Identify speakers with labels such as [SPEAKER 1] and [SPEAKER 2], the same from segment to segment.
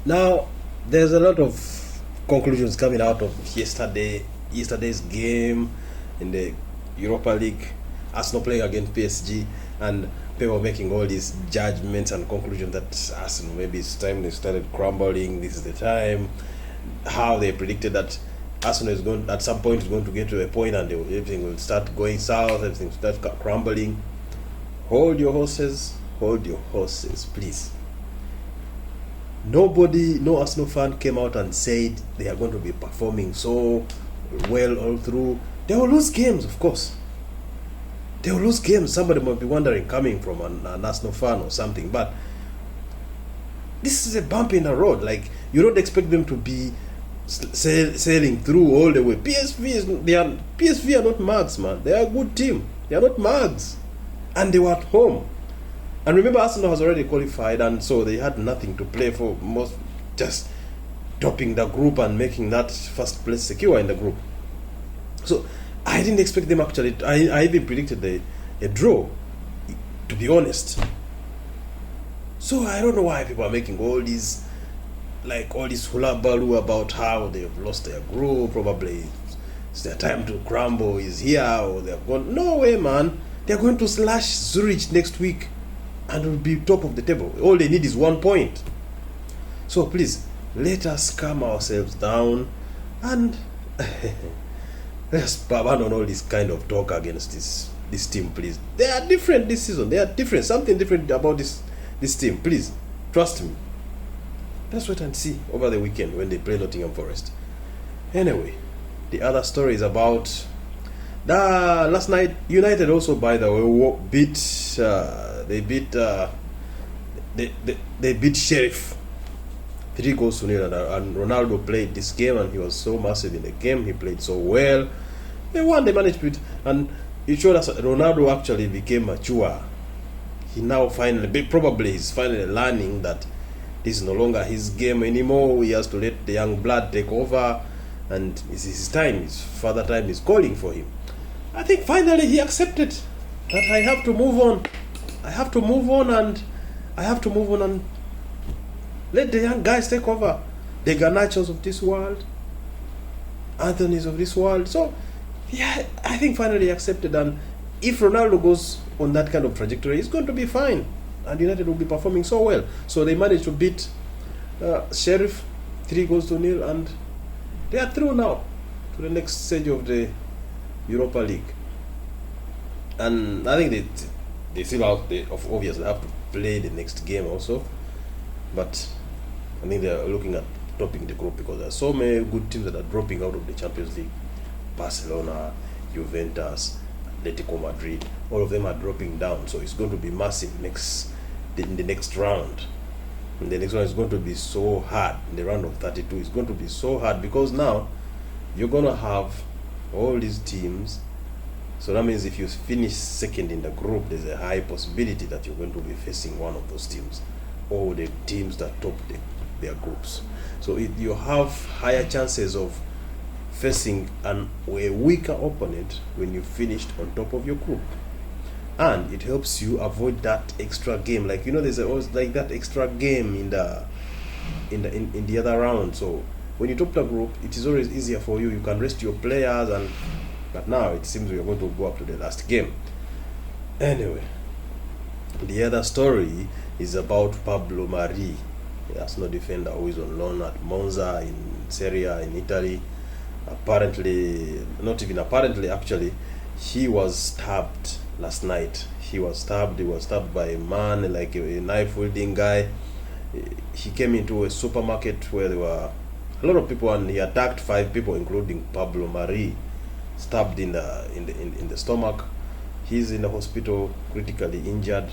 [SPEAKER 1] Now, there's a lot of conclusions coming out of yesterday's game in the Europa League. Arsenal playing against PSG, and people making all these judgments and conclusions that Arsenal, maybe it's time they started crumbling. This is the time. How they predicted that Arsenal is going at some point is going to get to a point and everything will start going south. Everything will start crumbling. Hold your horses, please. No Arsenal fan came out and said they are going to be performing so well all through. They will lose games, of course. They will lose games. Somebody might be wondering, coming from an Arsenal fan or something, but this is a bump in the road. Like, you don't expect them to be sailing through all the way. PSV are not mugs, man. They are a good team. They are not mugs, and they were at home. And remember, Arsenal has already qualified, and so they had nothing to play for. Most just topping the group and making that first place secure in the group. So I didn't expect them actually. I even predicted a draw, to be honest. So I don't know why people are making all these hula baloo about how they've lost their group. Probably it's their time to crumble is here, or they're gone. No way, man. They're going to slash Zurich next week and will be top of the table. All they need is 1 point. So please, let us calm ourselves down and let's abandon all this kind of talk against this team, please. They are different this season. They are different. Something different about this team. Please, trust me. Let's wait and see over the weekend when they play Nottingham Forest. Anyway, the other story is about last night. United also, by the way, they beat Sheriff 3-0, and Ronaldo played this game, and he was so massive in the game. He played so well. They won. They managed to beat, and it showed us that Ronaldo actually became mature. He now he's finally learning that this is no longer his game anymore. He has to let the young blood take over, and it's his time. His father time is calling for him. I think finally he accepted that I have to move on. I have to move on and let the young guys take over. The Garnachos of this world, Anthony's of this world. So, yeah, I think finally accepted. And if Ronaldo goes on that kind of trajectory, he's going to be fine. And United will be performing so well. So they managed to beat Sheriff 3-0, and they are through now to the next stage of the Europa League. And I think they still obviously have to play the next game also. But I think they are looking at topping the group because there are so many good teams that are dropping out of the Champions League. Barcelona, Juventus, Atletico Madrid, all of them are dropping down. So it's going to be massive in the next round. And the next one is going to be so hard. In the round of 32, it's going to be so hard because now you're going to have all these teams. So that means if you finish second in the group, there's a high possibility that you're going to be facing one of those teams, or the teams that top their groups. So you have higher chances of facing a weaker opponent when you finished on top of your group, and it helps you avoid that extra game. Like, there's always like that extra game in the other round. So when you top the group, it is always easier for you. You can rest your players, but now it seems we are going to go up to the last game. Anyway, the other story is about Pablo Mari, the Arsenal defender who is on loan at Monza in Serie A in Italy. Actually, he was stabbed last night. He was stabbed by a man, like a knife-wielding guy. He came into a supermarket where there were a lot of people, and he attacked 5 people, including Pablo Mari, stabbed in the stomach. He's in the hospital, critically injured,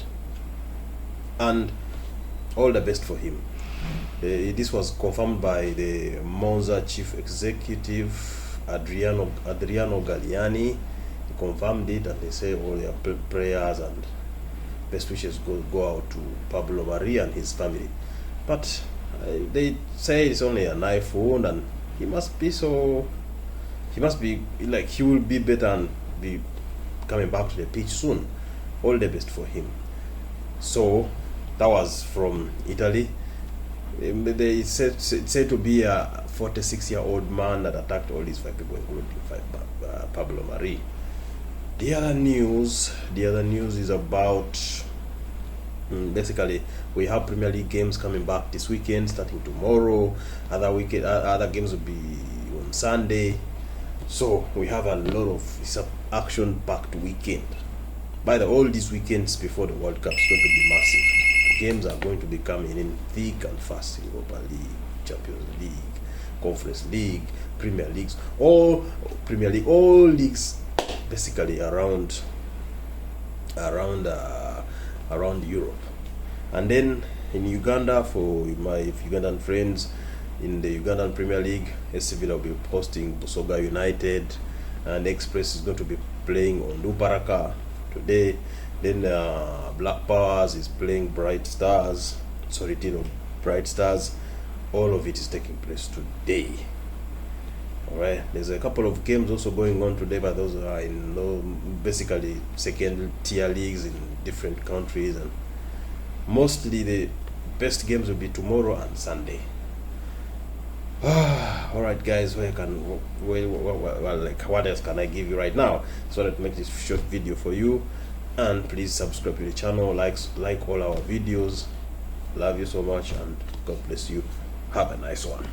[SPEAKER 1] and all the best for him. This was confirmed by the Monza chief executive, Adriano Galliani. He confirmed it, and they say all their prayers and best wishes go out to Pablo Mari and his family. But they say it's only a knife wound, and he must be like, he will be better and be coming back to the pitch soon. All the best for him. So that was from Italy. They said to be a 46-year-old man that attacked all these 5 people, including Pablo Mari. The other news is about basically we have Premier League games coming back this weekend, starting tomorrow. Other games will be on Sunday. So we have a lot of action-packed weekend. By the all these weekends before the World Cup is going to be massive. Games are going to be coming in thick and fast. Europa League, Champions League, Conference League, Premier Leagues, all leagues basically around Europe. And then in Uganda, for my Ugandan friends, in the Ugandan Premier League, AC Villa will be hosting Busoga United, and Express is going to be playing on Lubaraka today. Then Black Powers is playing Bright Stars. Bright Stars. All of it is taking place today. Alright, there's a couple of games also going on today, but those are in basically second tier leagues in different countries, and mostly the best games will be tomorrow and Sunday. Alright guys, what else can I give you right now? So let's make this short video for you, and please subscribe to the channel, like all our videos. Love you so much, and God bless you. Have a nice one.